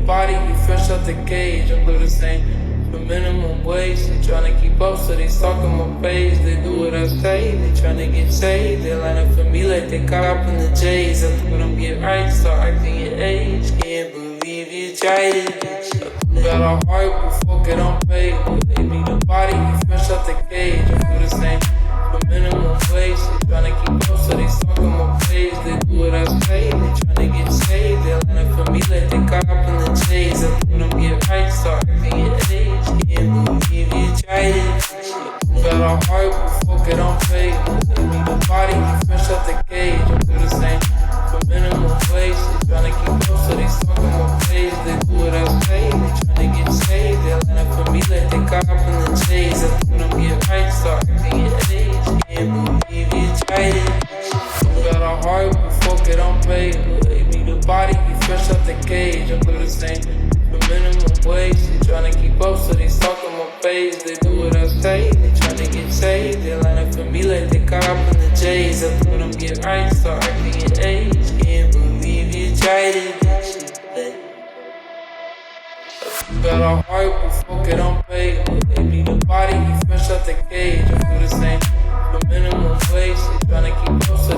body, you fresh out the cage. I'm do the same for minimum wage. They tryna keep up, so they stalking my page. They do what I say, they tryna get saved. They line up for me like they caught up in the J's. After when I'm get right, start acting your age. Can't believe you tried it, bitch. Got a heart, but fuck it, I'm paid. They be the body, you fresh out the cage. I do the same for minimum wage. They tryna keep up, so they stalking my page. They do what I say, they tryna get saved. They line up for me like they caught up in the J's. After when I'm get right, start acting your age. Can't believe you tried it. Got a heart, but fuck it, I'm paid. They be the body, you fresh out the cage. I do the same for minimum wage. They tryna keep up, so they stalking my page. They do what I say, they tryna get saved. They line up for me like they caught up in the J's. After when I'm get right, start acting your age. Can't believe you tried it. Got a heart, but fuck it, I'm paid. They be the body, you fresh out the cage. I do the same for minimum wage. They tryna keep up, so they stalking my page. They do what I say, they tryna get saved. They line up for me like they caught up in the J's. After when I'm get right, start acting your age. Can't believe you tried it. Got a heart, but fuck it, I'm paid. They be the body, you fresh out the cage. I do the same for minimum wage. They tryna keep up, so